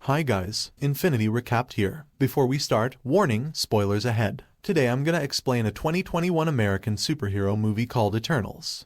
Hi guys, Infinity recapped here. Before we start, warning, spoilers ahead. Today I'm gonna explain a 2021 American superhero movie called Eternals.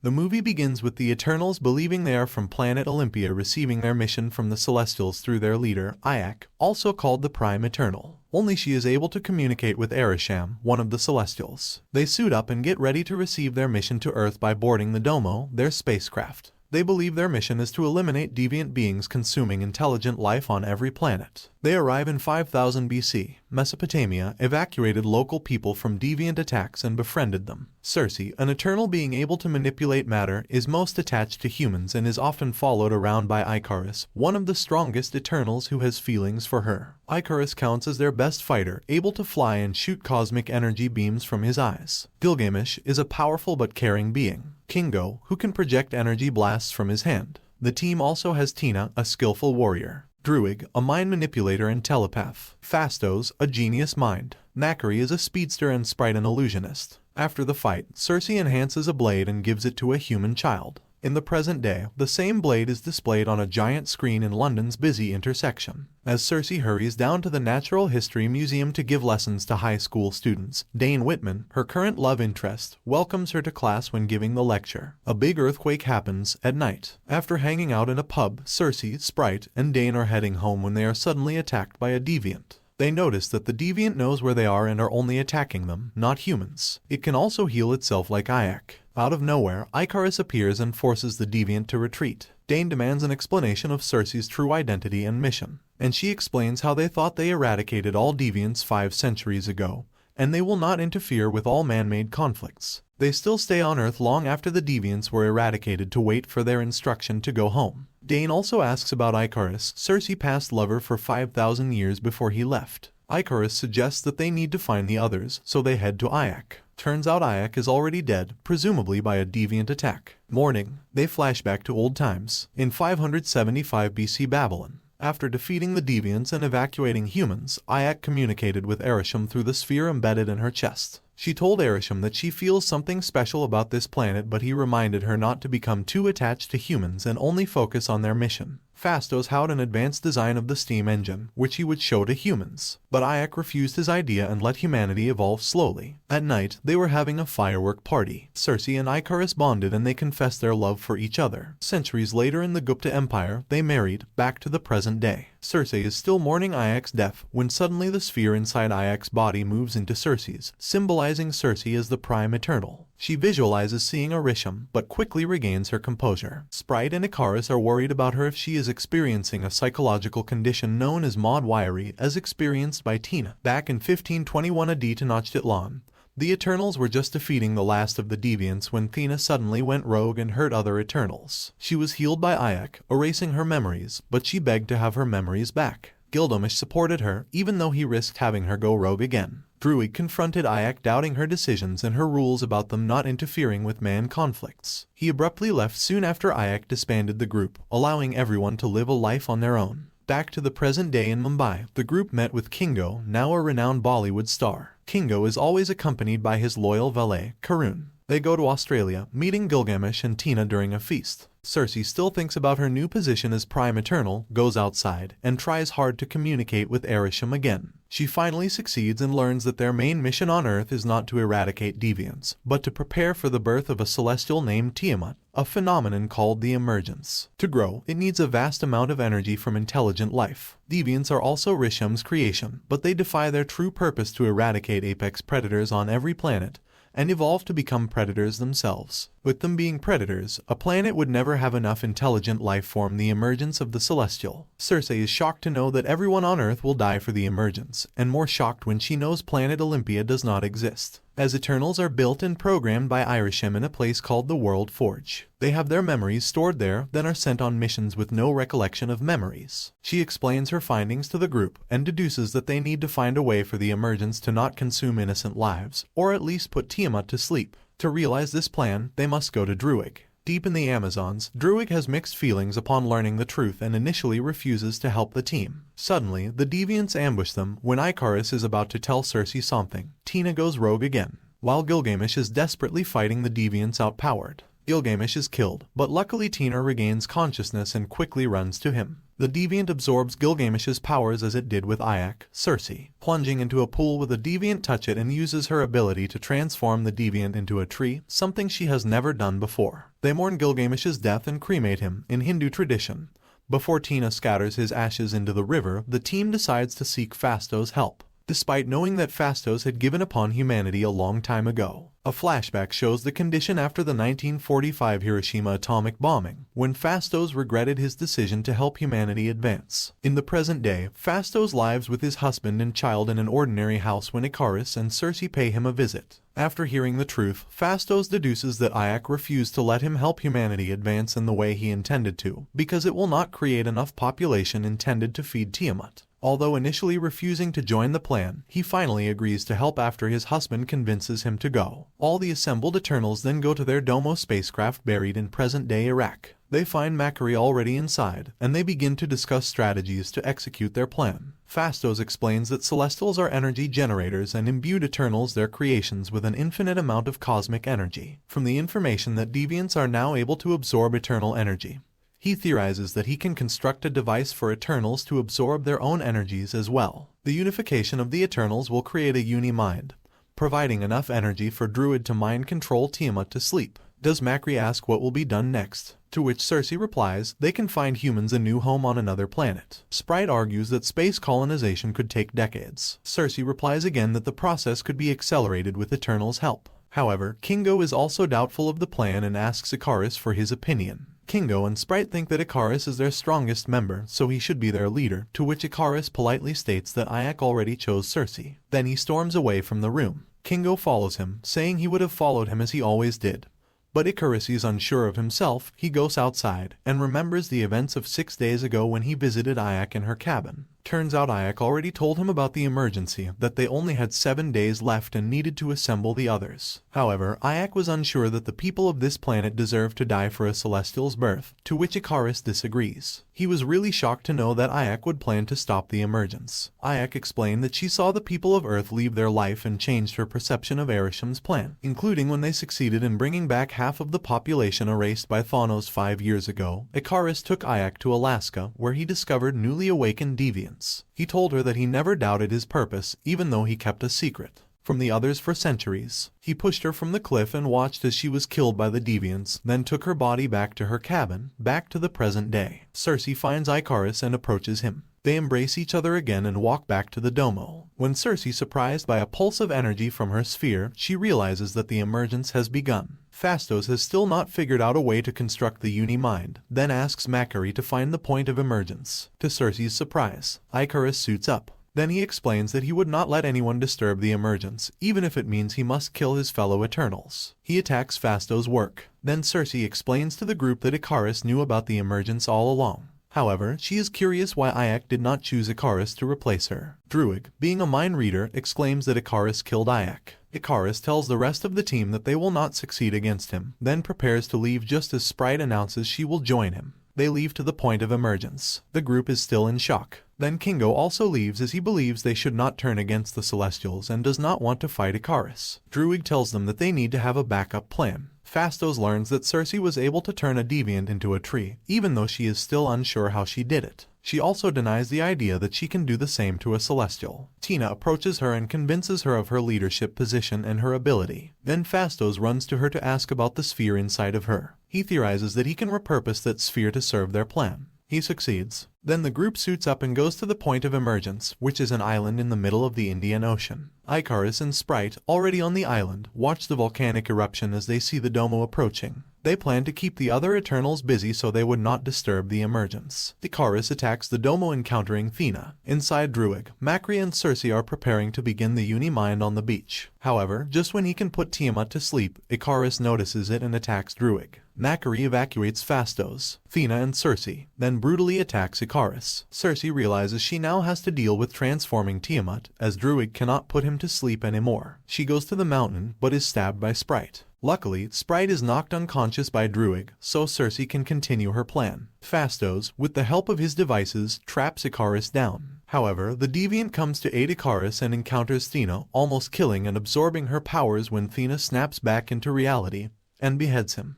The movie begins with the Eternals believing they are from planet Olympia receiving their mission from the Celestials through their leader, Ajak, also called the Prime Eternal. Only she is able to communicate with Arishem, one of the Celestials. They suit up and get ready to receive their mission to Earth by boarding the Domo, their spacecraft. They believe their mission is to eliminate deviant beings consuming intelligent life on every planet. They arrive in 5000 BC. Mesopotamia evacuated local people from deviant attacks and befriended them. Circe, an eternal being able to manipulate matter, is most attached to humans and is often followed around by Icarus, one of the strongest Eternals who has feelings for her. Icarus counts as their best fighter, able to fly and shoot cosmic energy beams from his eyes. Gilgamesh is a powerful but caring being. Kingo, who can project energy blasts from his hand. The team also has Tina, a skillful warrior. Druig, a mind manipulator and telepath. Phastos, a genius mind. Nakari is a speedster and sprite and illusionist. After the fight, Circe enhances a blade and gives it to a human child. In the present day, the same blade is displayed on a giant screen in London's busy intersection. As Circe hurries down to the Natural History Museum to give lessons to high school students, Dane Whitman, her current love interest, welcomes her to class when giving the lecture. A big earthquake happens at night. After hanging out in a pub, Circe, Sprite, and Dane are heading home when they are suddenly attacked by a deviant. They notice that the deviant knows where they are and are only attacking them, not humans. It can also heal itself like Ajak. Out of nowhere, Icarus appears and forces the deviant to retreat. Dane demands an explanation of Circe's true identity and mission, and she explains how they thought they eradicated all deviants 5 centuries ago, and they will not interfere with all man-made conflicts. They still stay on Earth long after the deviants were eradicated to wait for their instruction to go home. Dane also asks about Icarus, Circe's past lover for 5,000 years before he left. Icarus suggests that they need to find the others, so they head to Ajak. Turns out Ajak is already dead, presumably by a deviant attack. Morning, they flash back to old times, in 575 BC Babylon. After defeating the deviants and evacuating humans, Ajak communicated with Arishem through the sphere embedded in her chest. She told Arishem that she feels something special about this planet, but he reminded her not to become too attached to humans and only focus on their mission. Phastos had an advanced design of the steam engine, which he would show to humans. But Ajak refused his idea and let humanity evolve slowly. At night, they were having a firework party. Circe and Icarus bonded and they confessed their love for each other. Centuries later in the Gupta Empire, they married, back to the present day. Circe is still mourning Ajak's death when suddenly the sphere inside Ajak's body moves into Circe's, symbolizing Circe as the Prime Eternal. She visualizes seeing Arishem, but quickly regains her composure. Sprite and Icarus are worried about her if she is experiencing a psychological condition known as Maud Wiry, as experienced by Tina. Back in 1521 AD Tenochtitlan, the Eternals were just defeating the last of the deviants when Tina suddenly went rogue and hurt other Eternals. She was healed by Ajak, erasing her memories, but she begged to have her memories back. Gilgamesh supported her, even though he risked having her go rogue again. Druig confronted Ajak, doubting her decisions and her rules about them not interfering with man conflicts. He abruptly left soon after Ajak disbanded the group, allowing everyone to live a life on their own. Back to the present day in Mumbai, the group met with Kingo, now a renowned Bollywood star. Kingo is always accompanied by his loyal valet, Karun. They go to Australia, meeting Gilgamesh and Tina during a feast. Circe still thinks about her new position as Prime Eternal, goes outside, and tries hard to communicate with Arishem again. She finally succeeds and learns that their main mission on Earth is not to eradicate deviants, but to prepare for the birth of a celestial named Tiamat, a phenomenon called the emergence. To grow, it needs a vast amount of energy from intelligent life. Deviants are also Rishem's creation, but they defy their true purpose to eradicate apex predators on every planet, and evolve to become predators themselves. With them being predators, a planet would never have enough intelligent life form the emergence of the Celestial. Circe is shocked to know that everyone on Earth will die for the emergence, and more shocked when she knows planet Olympia does not exist. As Eternals are built and programmed by Arishem in a place called the World Forge. They have their memories stored there, then are sent on missions with no recollection of memories. She explains her findings to the group, and deduces that they need to find a way for the emergence to not consume innocent lives, or at least put Tiamat to sleep. To realize this plan, they must go to Druig. Deep in the Amazons, Druig has mixed feelings upon learning the truth and initially refuses to help the team. Suddenly, the deviants ambush them when Icarus is about to tell Circe something. Tina goes rogue again, while Gilgamesh is desperately fighting the deviants outpowered. Gilgamesh is killed, but luckily Tina regains consciousness and quickly runs to him. The Deviant absorbs Gilgamesh's powers as it did with Ajak, Cersei, plunging into a pool with a Deviant touch it and uses her ability to transform the Deviant into a tree, something she has never done before. They mourn Gilgamesh's death and cremate him, in Hindu tradition. Before Tina scatters his ashes into the river, the team decides to seek Phastos' help, despite knowing that Phastos had given up on humanity a long time ago. A flashback shows the condition after the 1945 Hiroshima atomic bombing, when Phastos regretted his decision to help humanity advance. In the present day, Phastos lives with his husband and child in an ordinary house when Ikaris and Cersei pay him a visit. After hearing the truth, Phastos deduces that Ajak refused to let him help humanity advance in the way he intended to, because it will not create enough population intended to feed Tiamat. Although initially refusing to join the plan, he finally agrees to help after his husband convinces him to go. All the assembled Eternals then go to their Domo spacecraft buried in present-day Iraq. They find Macquarie already inside, and they begin to discuss strategies to execute their plan. Phastos explains that Celestials are energy generators and imbued Eternals their creations with an infinite amount of cosmic energy. From the information that Deviants are now able to absorb eternal energy, he theorizes that he can construct a device for Eternals to absorb their own energies as well. The unification of the Eternals will create a uni-mind, providing enough energy for Druid to mind control Tiamat to sleep. Does Macquarie ask what will be done next? To which Cersei replies, they can find humans a new home on another planet. Sprite argues that space colonization could take decades. Cersei replies again that the process could be accelerated with Eternals' help. However, Kingo is also doubtful of the plan and asks Ikaris for his opinion. Kingo and Sprite think that Ikaris is their strongest member, so he should be their leader, to which Ikaris politely states that Ajak already chose Cersei. Then he storms away from the room. Kingo follows him, saying he would have followed him as he always did. But Ikaris is unsure of himself. He goes outside and remembers the events of 6 days ago when he visited Ajak in her cabin. Turns out Ajak already told him about the emergency, that they only had 7 days left and needed to assemble the others. However, Ajak was unsure that the people of this planet deserved to die for a Celestial's birth, to which Ikaris disagrees. He was really shocked to know that Ajak would plan to stop the emergence. Ajak explained that she saw the people of Earth leave their life and changed her perception of Arisham's plan, including when they succeeded in bringing back half of the population erased by Thanos 5 years ago. Ikaris took Ajak to Alaska, where he discovered newly awakened Deviants. He told her that he never doubted his purpose, even though he kept a secret from the others for centuries. He pushed her from the cliff and watched as she was killed by the Deviants, then took her body back to her cabin, back to the present day. Cersei finds Ikaris and approaches him. They embrace each other again and walk back to the Domo. When Cersei, surprised by a pulse of energy from her sphere, she realizes that the emergence has begun. Phastos has still not figured out a way to construct the uni-mind, then asks Macquarie to find the point of emergence. To Cersei's surprise, Ikaris suits up. Then he explains that he would not let anyone disturb the emergence, even if it means he must kill his fellow Eternals. He attacks Phastos' work. Then Cersei explains to the group that Ikaris knew about the emergence all along. However, she is curious why Ajak did not choose Ikaris to replace her. Druid, being a mind reader, exclaims that Ikaris killed Ajak. Ikaris tells the rest of the team that they will not succeed against him, then prepares to leave just as Sprite announces she will join him. They leave to the point of emergence. The group is still in shock. Then Kingo also leaves as he believes they should not turn against the Celestials and does not want to fight Ikaris. Druid tells them that they need to have a backup plan. Phastos learns that Cersei was able to turn a Deviant into a tree, even though she is still unsure how she did it. She also denies the idea that she can do the same to a Celestial. Tina approaches her and convinces her of her leadership position and her ability. Then Phastos runs to her to ask about the sphere inside of her. He theorizes that he can repurpose that sphere to serve their plan. He succeeds. Then the group suits up and goes to the point of emergence, which is an island in the middle of the Indian Ocean. Ikaris and Sprite, already on the island, watch the volcanic eruption as they see the Domo approaching. They plan to keep the other Eternals busy so they would not disturb the emergence. Ikaris attacks the Domo, encountering Thena. Inside Druid, Macquarie and Cersei are preparing to begin the uni-mind on the beach. However, just when he can put Tiamat to sleep, Ikaris notices it and attacks Druid. Macquarie evacuates Phastos, Thena and Cersei, then brutally attacks Ikaris. Cersei realizes she now has to deal with transforming Tiamat, as Druid cannot put him to sleep anymore. She goes to the mountain, but is stabbed by Sprite. Luckily, Sprite is knocked unconscious by Druid, so Cersei can continue her plan. Phastos, with the help of his devices, traps Ikaris down. However, the Deviant comes to aid Ikaris and encounters Thena, almost killing and absorbing her powers when Thena snaps back into reality and beheads him.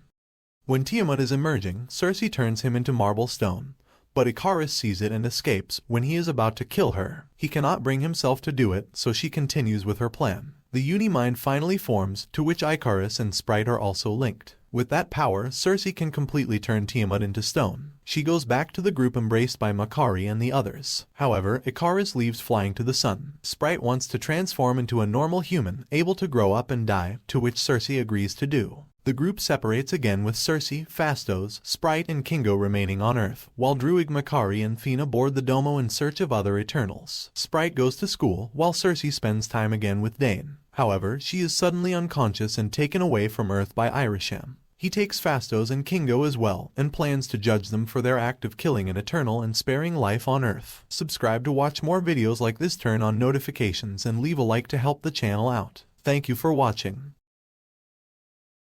When Tiamat is emerging, Cersei turns him into marble stone, but Icarus sees it and escapes when he is about to kill her. He cannot bring himself to do it, so she continues with her plan. The Unimind finally forms, to which Icarus and Sprite are also linked. With that power, Circe can completely turn Tiamat into stone. She goes back to the group embraced by Makari and the others. However, Icarus leaves flying to the sun. Sprite wants to transform into a normal human, able to grow up and die, to which Circe agrees to do. The group separates again with Circe, Phastos, Sprite and Kingo remaining on Earth, while Druig, Makari and Fina board the Domo in search of other Eternals. Sprite goes to school, while Circe spends time again with Dane. However, she is suddenly unconscious and taken away from Earth by Irisham. He takes Phastos and Kingo as well, and plans to judge them for their act of killing an Eternal and sparing life on Earth. Subscribe to watch more videos like this, turn on notifications and leave a like to help the channel out. Thank you for watching.